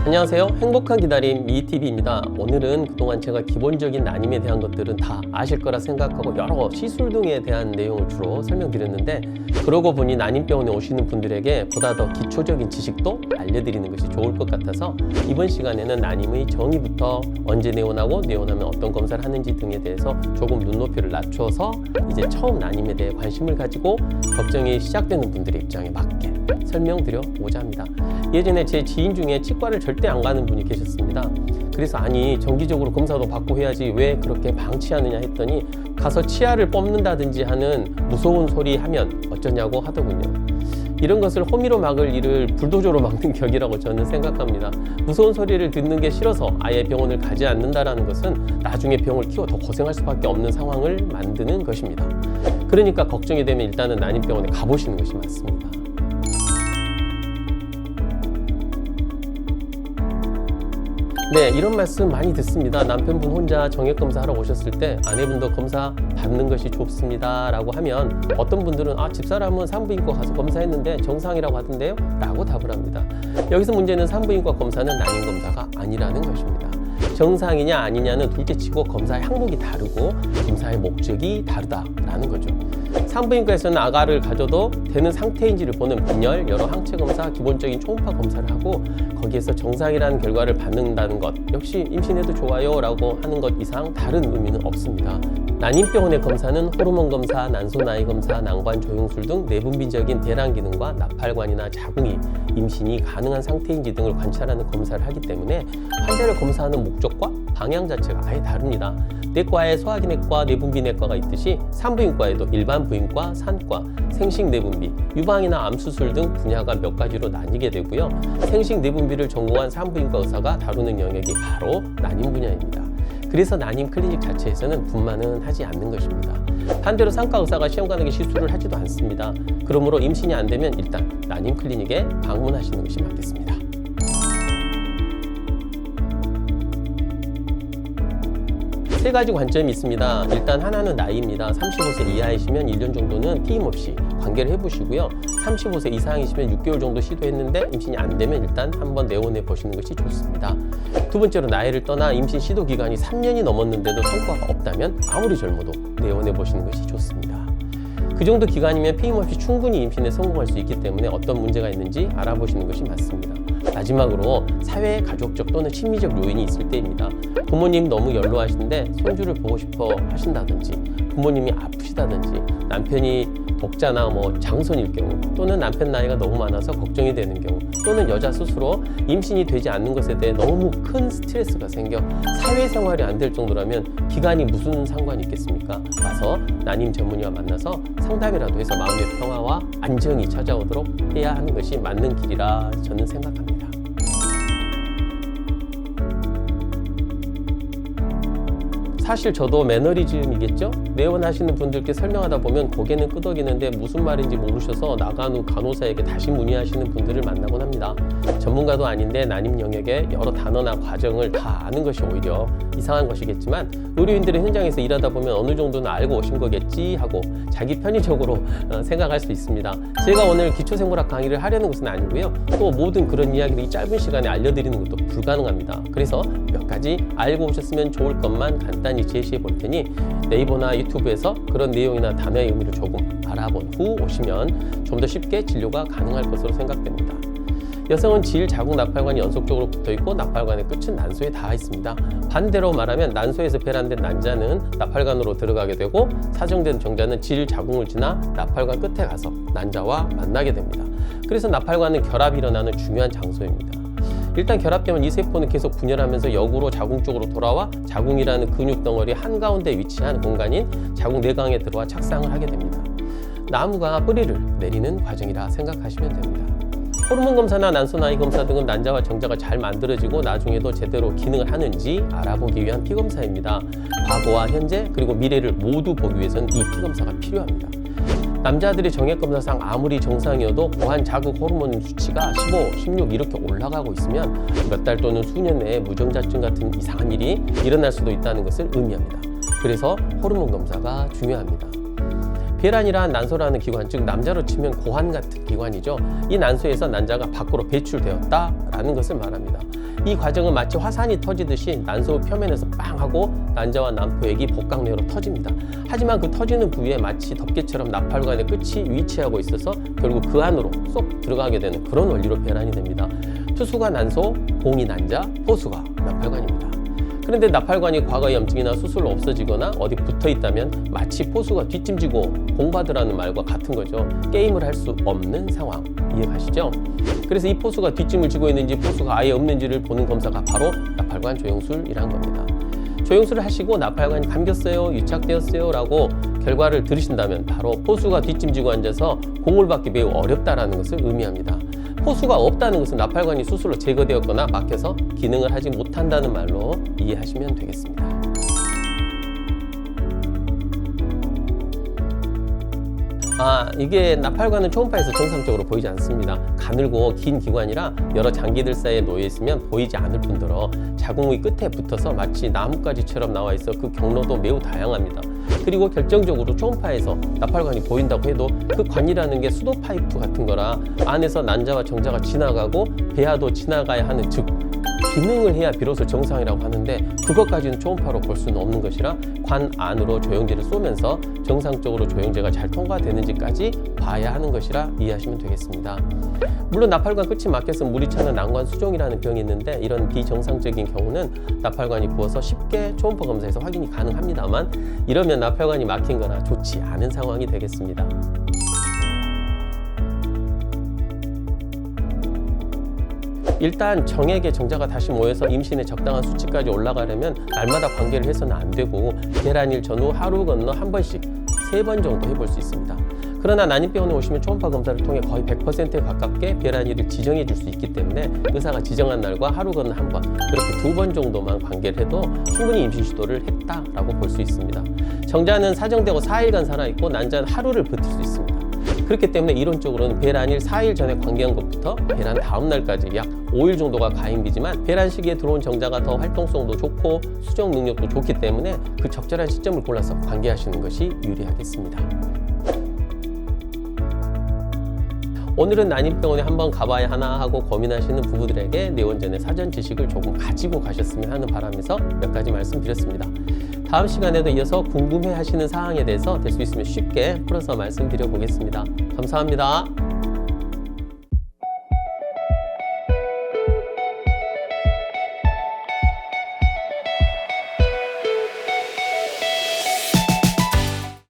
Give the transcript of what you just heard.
안녕하세요. 행복한 기다림 미TV입니다. 오늘은 그동안 제가 기본적인 난임에 대한 것들은 다 아실 거라 생각하고 여러 시술 등에 대한 내용을 주로 설명드렸는데, 그러고 보니 난임병원에 오시는 분들에게 보다 더 기초적인 지식도 알려드리는 것이 좋을 것 같아서 이번 시간에는 난임의 정의부터 언제 내원하고 내원하면 어떤 검사를 하는지 등에 대해서 조금 눈높이를 낮춰서 이제 처음 난임에 대해 관심을 가지고 걱정이 시작되는 분들의 입장에 맞게 설명드려보자 합니다. 예전에 제 지인 중에 치과를 절대 안 가는 분이 계셨습니다. 그래서 아니 정기적으로 검사도 받고 해야지 왜 그렇게 방치하느냐 했더니 가서 치아를 뽑는다든지 하는 무서운 소리 하면 어쩌냐고 하더군요. 이런 것을 호미로 막을 일을 불도저로 막는 격이라고 저는 생각합니다. 무서운 소리를 듣는 게 싫어서 아예 병원을 가지 않는다는 것은 나중에 병을 키워 더 고생할 수밖에 없는 상황을 만드는 것입니다. 그러니까 걱정이 되면 일단은 난임병원에 가보시는 것이 맞습니다. 네, 이런 말씀 많이 듣습니다. 남편분 혼자 정액검사 하러 오셨을 때 아내분도 검사 받는 것이 좋습니다 라고 하면 어떤 분들은 집사람은 산부인과 가서 검사했는데 정상이라고 하던데요? 라고 답을 합니다. 여기서 문제는 산부인과 검사는 난임검사가 아니라는 것입니다. 정상이냐 아니냐는 둘째치고 검사의 항목이 다르고 검사의 목적이 다르다라는 거죠. 산부인과에서는 아가를 가져도 되는 상태인지를 보는 빈혈, 여러 항체 검사, 기본적인 초음파 검사를 하고 거기에서 정상이라는 결과를 받는다는 것, 역시 임신해도 좋아요 라고 하는 것 이상 다른 의미는 없습니다. 난임병원의 검사는 호르몬 검사, 난소 나이 검사, 난관 조영술 등 내분비적인 대랑 기능과 나팔관이나 자궁이 임신이 가능한 상태인지 등을 관찰하는 검사를 하기 때문에 환자를 검사하는 목적과 방향 자체가 아예 다릅니다. 내과에 소화기내과, 내분비내과가 있듯이 산부인과에도 일반 부인과, 산과, 생식내분비, 유방이나 암수술 등 분야가 몇 가지로 나뉘게 되고요. 생식내분비를 전공한 산부인과 의사가 다루는 영역이 바로 난임 분야입니다. 그래서 난임 클리닉 자체에서는 분만은 하지 않는 것입니다. 반대로 산과 의사가 시험 가능하게 시술을 하지도 않습니다. 그러므로 임신이 안 되면 일단 난임 클리닉에 방문하시는 것이 맞겠습니다. 세 가지 관점이 있습니다. 일단 하나는 나이입니다. 35세 이하이시면 1년 정도는 튀임없이 관계를 해보시고요. 35세 이상이시면 6개월 정도 시도했는데 임신이 안 되면 일단 한번 내원해 보시는 것이 좋습니다. 두 번째로 나이를 떠나 임신 시도 기간이 3년이 넘었는데도 성과가 없다면 아무리 젊어도 내원해 보시는 것이 좋습니다. 그 정도 기간이면 피임 없이 충분히 임신에 성공할 수 있기 때문에 어떤 문제가 있는지 알아보시는 것이 맞습니다. 마지막으로 사회, 가족적 또는 심리적 요인이 있을 때입니다. 부모님 너무 연로하신데 손주를 보고 싶어 하신다든지, 부모님이 아프시다든지, 남편이 독자나 장손일 경우, 또는 남편 나이가 너무 많아서 걱정이 되는 경우, 또는 여자 스스로 임신이 되지 않는 것에 대해 너무 큰 스트레스가 생겨 사회생활이 안 될 정도라면 기간이 무슨 상관이 있겠습니까? 와서 난임 전문의와 만나서 상담이라도 해서 마음의 평화와 안정이 찾아오도록 해야 하는 것이 맞는 길이라 저는 생각합니다. 사실 저도 매너리즘이겠죠? 내원하시는 분들께 설명하다 보면 고개는 끄덕이는데 무슨 말인지 모르셔서 나간 후 간호사에게 다시 문의하시는 분들을 만나곤 합니다. 전문가도 아닌데 난임 영역의 여러 단어나 과정을 다 아는 것이 오히려 이상한 것이겠지만 의료인들은 현장에서 일하다 보면 어느 정도는 알고 오신 거겠지 하고 자기 편의적으로 생각할 수 있습니다. 제가 오늘 기초생물학 강의를 하려는 것은 아니고요. 또 모든 그런 이야기를 이 짧은 시간에 알려드리는 것도 불가능합니다. 그래서 몇 가지 알고 오셨으면 좋을 것만 간단히 제시해 볼 테니 네이버나 유튜브에서 그런 내용이나 단어의 의미를 조금 알아본 후 오시면 좀 더 쉽게 진료가 가능할 것으로 생각됩니다. 여성은 질, 자궁, 나팔관이 연속적으로 붙어있고 나팔관의 끝은 난소에 닿아 있습니다. 반대로 말하면 난소에서 배란된 난자는 나팔관으로 들어가게 되고 사정된 정자는 질, 자궁을 지나 나팔관 끝에 가서 난자와 만나게 됩니다. 그래서 나팔관은 결합이 일어나는 중요한 장소입니다. 일단 결합되면 이 세포는 계속 분열하면서 역으로 자궁 쪽으로 돌아와 자궁이라는 근육 덩어리 한가운데 위치한 공간인 자궁 내광에 들어와 착상을 하게 됩니다. 나무가 뿌리를 내리는 과정이라 생각하시면 됩니다. 호르몬 검사나 난소 나이 검사 등은 난자와 정자가 잘 만들어지고 나중에도 제대로 기능을 하는지 알아보기 위한 피검사입니다. 과거와 현재 그리고 미래를 모두 보기 위해서는 이 피검사가 필요합니다. 남자들의 정액검사상 아무리 정상이어도 고한 자극 호르몬 수치가 15, 16 이렇게 올라가고 있으면 몇 달 또는 수년 내에 무정자증 같은 이상한 일이 일어날 수도 있다는 것을 의미합니다. 그래서 호르몬 검사가 중요합니다. 배란이란 난소라는 기관, 즉 남자로 치면 고환 같은 기관이죠. 이 난소에서 난자가 밖으로 배출되었다라는 것을 말합니다. 이 과정은 마치 화산이 터지듯이 난소 표면에서 빵 하고 난자와 난포액이 복강내로 터집니다. 하지만 그 터지는 부위에 마치 덮개처럼 나팔관의 끝이 위치하고 있어서 결국 그 안으로 쏙 들어가게 되는 그런 원리로 배란이 됩니다. 투수가 난소, 공이 난자, 포수가 나팔관입니다. 그런데 나팔관이 과거 염증이나 수술로 없어지거나 어디 붙어 있다면 마치 포수가 뒷짐지고 공 받으라는 말과 같은 거죠. 게임을 할 수 없는 상황, 이해가시죠? 그래서 이 포수가 뒷짐을 지고 있는지 포수가 아예 없는지를 보는 검사가 바로 나팔관 조영술이란 겁니다. 조영술을 하시고 나팔관이 감겼어요, 유착되었어요 라고 결과를 들으신다면 바로 포수가 뒷짐 지고 앉아서 공을 받기 매우 어렵다라는 것을 의미합니다. 포수가 없다는 것은 나팔관이 수술로 제거되었거나 막혀서 기능을 하지 못한다는 말로 이해하시면 되겠습니다. 이게 나팔관은 초음파에서 정상적으로 보이지 않습니다. 가늘고 긴 기관이라 여러 장기들 사이에 놓여 있으면 보이지 않을 뿐더러 자궁의 끝에 붙어서 마치 나뭇가지처럼 나와 있어 그 경로도 매우 다양합니다. 그리고 결정적으로 초음파에서 나팔관이 보인다고 해도 그 관이라는 게 수도 파이프 같은 거라 안에서 난자와 정자가 지나가고 배아도 지나가야 하는, 즉 기능을 해야 비로소 정상이라고 하는데 그것까지는 초음파로 볼 수는 없는 것이라 관 안으로 조영제를 쏘면서 정상적으로 조영제가 잘 통과되는지까지 봐야 하는 것이라 이해하시면 되겠습니다. 물론 나팔관 끝이 막혀서 물이 차는 난관 수종이라는 병이 있는데 이런 비정상적인 경우는 나팔관이 부어서 쉽게 초음파 검사에서 확인이 가능합니다만 이러면 나팔관이 막힌 거나 좋지 않은 상황이 되겠습니다. 일단 정액의 정자가 다시 모여서 임신의 적당한 수치까지 올라가려면 날마다 관계를 해서는 안 되고 배란일 전후 하루 건너 한 번씩 3번 정도 해볼 수 있습니다. 그러나 난임병원에 오시면 초음파 검사를 통해 거의 100%에 가깝게 배란일을 지정해 줄 수 있기 때문에 의사가 지정한 날과 하루 건너 한 번, 그렇게 2번 정도만 관계를 해도 충분히 임신 시도를 했다라고 볼 수 있습니다. 정자는 사정되고 4일간 살아있고 난자는 하루를 버틸 수 있습니다. 그렇기 때문에 이론적으로는 배란일 4일 전에 관계한 것부터 배란 다음 날까지 약 5일 정도가 가임기지만 배란 시기에 들어온 정자가 더 활동성도 좋고 수정 능력도 좋기 때문에 그 적절한 시점을 골라서 관계하시는 것이 유리하겠습니다. 오늘은 난임병원에 한번 가봐야 하나 하고 고민하시는 부부들에게 내원전의 사전 지식을 조금 가지고 가셨으면 하는 바람에서 몇 가지 말씀드렸습니다. 다음 시간에도 이어서 궁금해하시는 사항에 대해서 될 수 있으면 쉽게 풀어서 말씀드려 보겠습니다. 감사합니다.